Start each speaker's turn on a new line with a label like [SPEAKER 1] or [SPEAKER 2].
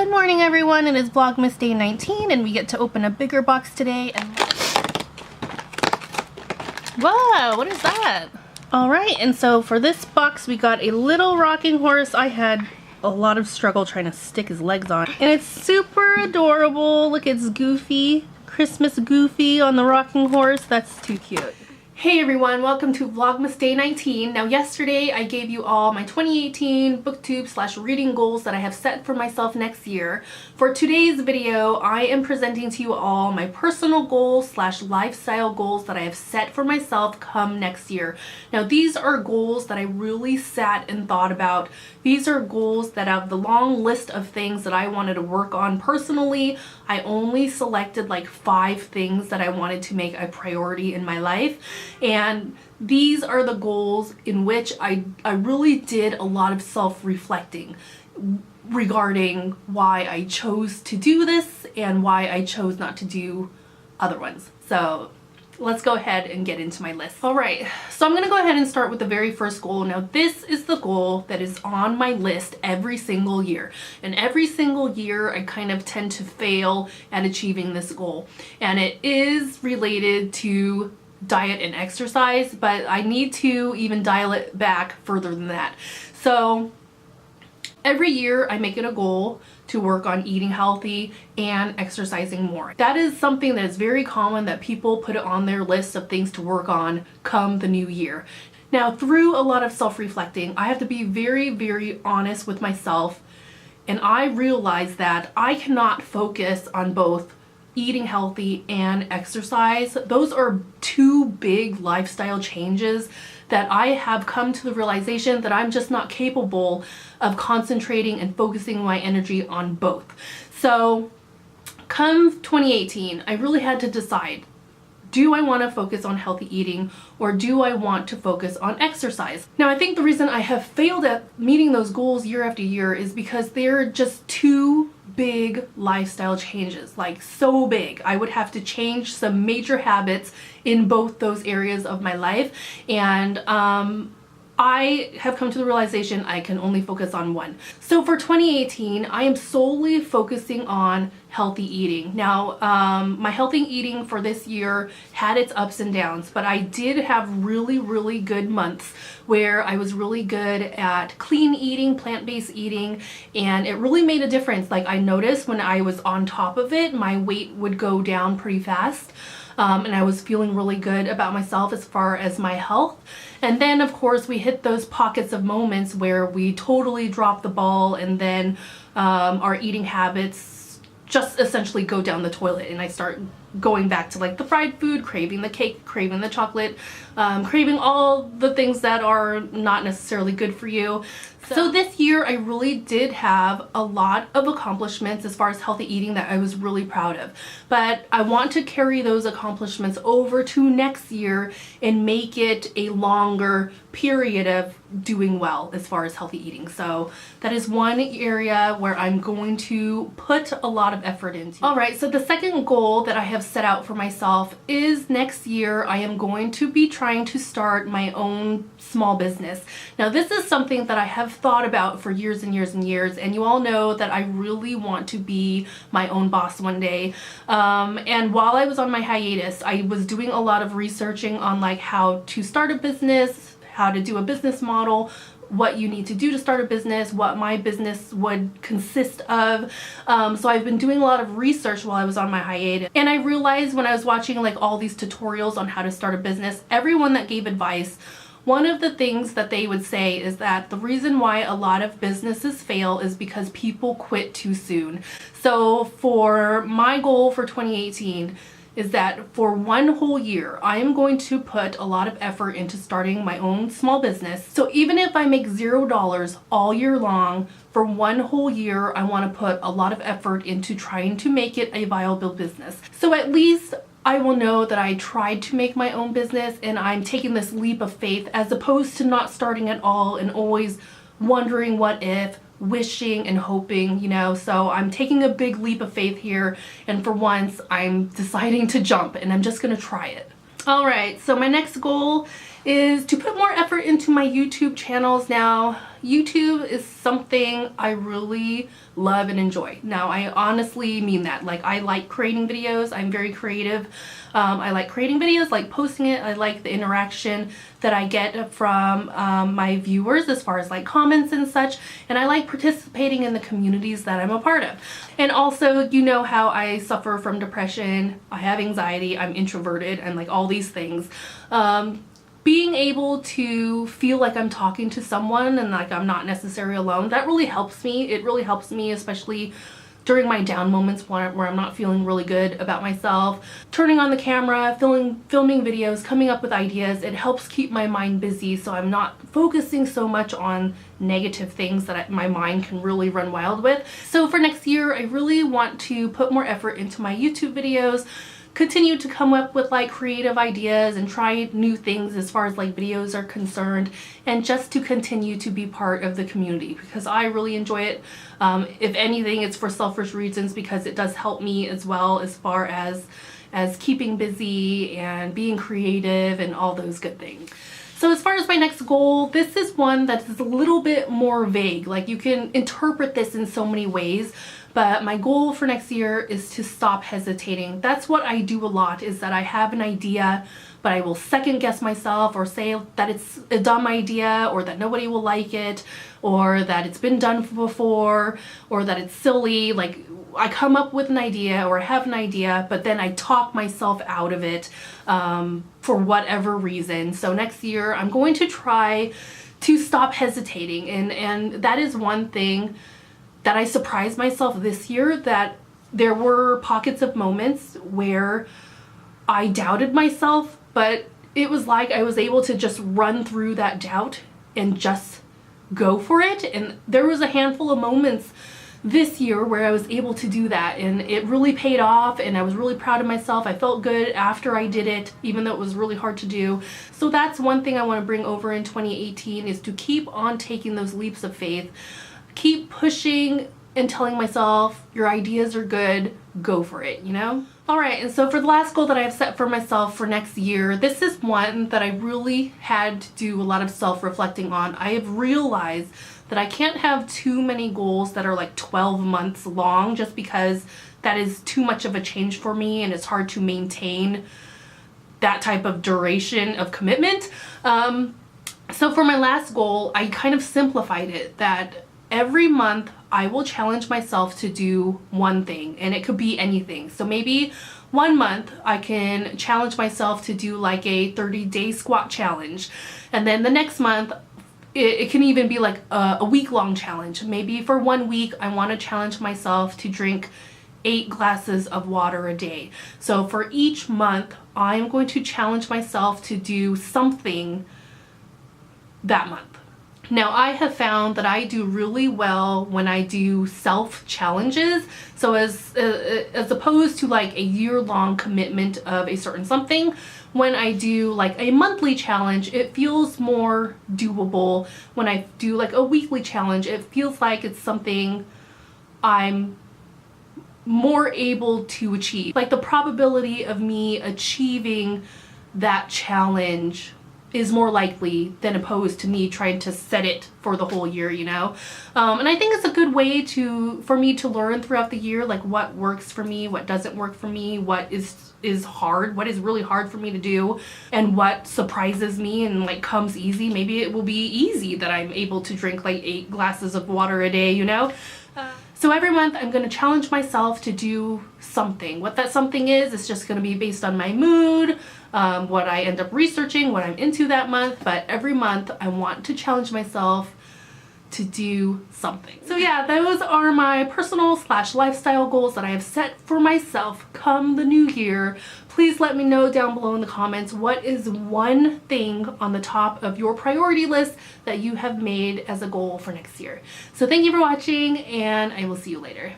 [SPEAKER 1] Good morning everyone, it is Vlogmas day 19 and we get to open a bigger box today and whoa, what is that? Alright, and so for this box we got a little rocking horse. I had a lot of struggle trying to stick his legs on. And it's super adorable. Look, it's Goofy, Christmas Goofy on the rocking horse. That's too cute. Hey everyone, welcome to Vlogmas Day 19. Now yesterday I gave you all my 2018 booktube / reading goals that I have set for myself next year. For today's video, I am presenting to you all my personal goals / lifestyle goals that I have set for myself come next year. Now these are goals that I really sat and thought about. These are goals that have the long list of things that I wanted to work on personally. I only selected like 5 things that I wanted to make a priority in my life. And these are the goals in which I really did a lot of self-reflecting regarding why I chose to do this and why I chose not to do other ones. So let's go ahead and get into my list. Alright, so I'm going to go ahead and start with the very first goal. Now this is the goal that is on my list every single year. And every single year I kind of tend to fail at achieving this goal. And it is related to diet and exercise, but I need to even dial it back further than that. So every year I make it a goal to work on eating healthy and exercising more. That is something that is very common that people put it on their list of things to work on come the new year. Now through a lot of self-reflecting, I have to be very, very honest with myself, and I realize that I cannot focus on both eating healthy and exercise. Those are 2 big lifestyle changes that I have come to the realization that I'm just not capable of concentrating and focusing my energy on both. So come 2018, I really had to decide, do I want to focus on healthy eating or do I want to focus on exercise? Now I think the reason I have failed at meeting those goals year after year is because they're just 2 big lifestyle changes, like so big. I would have to change some major habits in both those areas of my life, and I have come to the realization I can only focus on one. So for 2018, I am solely focusing on healthy eating. Now, my healthy eating for this year had its ups and downs, but I did have really, really good months where I was really good at clean eating, plant-based eating, and it really made a difference. Like I noticed when I was on top of it, my weight would go down pretty fast. And I was feeling really good about myself as far as my health. And then of course we hit those pockets of moments where we totally drop the ball, and then our eating habits just essentially go down the toilet, and I start going back to like the fried food, craving the cake, craving the chocolate, craving all the things that are not necessarily good for you. So this year I really did have a lot of accomplishments as far as healthy eating that I was really proud of. But I want to carry those accomplishments over to next year and make it a longer period of doing well as far as healthy eating. So that is one area where I'm going to put a lot of effort into. Alright, so the second goal that I have set out for myself is next year I am going to be trying to start my own small business. Now this is something that I have thought about for years and years and years, and you all know that I really want to be my own boss one day. And while I was on my hiatus, I was doing a lot of researching on like how to start a business, how to do a business model, what you need to do to start a business, what my business would consist of. So I've been doing a lot of research while I was on my hiatus. And I realized when I was watching like all these tutorials on how to start a business, everyone that gave advice, one of the things that they would say is that the reason why a lot of businesses fail is because people quit too soon. So for my goal for 2018 is that for one whole year, I am going to put a lot of effort into starting my own small business. So even if I make $0 all year long, for one whole year, I want to put a lot of effort into trying to make it a viable business. So at least I will know that I tried to make my own business and I'm taking this leap of faith as opposed to not starting at all and always wondering what if, wishing and hoping, you know. So I'm taking a big leap of faith here, and for once I'm deciding to jump and I'm just gonna try it. Alright, so my next goal is to put more effort into my YouTube channels. Now, YouTube is something I really love and enjoy. Now, I honestly mean that. Like, I like creating videos. I'm very creative. I like creating videos, like posting it. I like the interaction that I get from my viewers as far as like comments and such. And I like participating in the communities that I'm a part of. And also, you know how I suffer from depression. I have anxiety. I'm introverted and like all these things. Being able to feel like I'm talking to someone and like I'm not necessarily alone, that really helps me. It really helps me, especially during my down moments where I'm not feeling really good about myself. Turning on the camera, filming videos, coming up with ideas, it helps keep my mind busy so I'm not focusing so much on negative things that my mind can really run wild with. So for next year, I really want to put more effort into my YouTube videos, continue to come up with like creative ideas and try new things as far as like videos are concerned, and just to continue to be part of the community because I really enjoy it. If anything, it's for selfish reasons because it does help me as well as far as keeping busy and being creative and all those good things. So as far as my next goal, this is one that is a little bit more vague. Like, you can interpret this in so many ways, but my goal for next year is to stop hesitating. That's what I do a lot, is that I have an idea, but I will second guess myself or say that it's a dumb idea or that nobody will like it or that it's been done before or that it's silly. Like, I come up with an idea or I have an idea, but then I talk myself out of it for whatever reason. So next year I'm going to try to stop hesitating, and that is one thing that I surprised myself this year, that there were pockets of moments where I doubted myself, but it was like I was able to just run through that doubt and just go for it. And there was a handful of moments this year where I was able to do that, and it really paid off, and I was really proud of myself. I felt good after I did it, even though it was really hard to do. So that's one thing I want to bring over in 2018, is to keep on taking those leaps of faith. Keep pushing and telling myself your ideas are good, go for it, you know? Alright, and so for the last goal that I have set for myself for next year, this is one that I really had to do a lot of self-reflecting on. I have realized that I can't have too many goals that are like 12 months long, just because that is too much of a change for me and it's hard to maintain that type of duration of commitment. So for my last goal, I kind of simplified it, that every month I will challenge myself to do one thing, and it could be anything. So maybe one month I can challenge myself to do like a 30-day squat challenge, and then the next month it can even be like a week-long challenge. Maybe for 1 week I want to challenge myself to drink 8 glasses of water a day. So for each month I'm going to challenge myself to do something that month. Now, I have found that I do really well when I do self-challenges. So as opposed to like a year-long commitment of a certain something, when I do like a monthly challenge, it feels more doable. When I do like a weekly challenge, it feels like it's something I'm more able to achieve. Like, the probability of me achieving that challenge is more likely than opposed to me trying to set it for the whole year, you know? And I think it's a good way for me to learn throughout the year, like what works for me, what doesn't work for me, what is hard, what is really hard for me to do, and what surprises me and like comes easy. Maybe it will be easy that I'm able to drink like 8 glasses of water a day, you know? So every month I'm going to challenge myself to do something. What that something is just going to be based on my mood, what I end up researching, what I'm into that month. But every month I want to challenge myself to do something. So yeah, those are my personal / lifestyle goals that I have set for myself come the new year. Please let me know down below in the comments, what is one thing on the top of your priority list that you have made as a goal for next year. So thank you for watching, and I will see you later.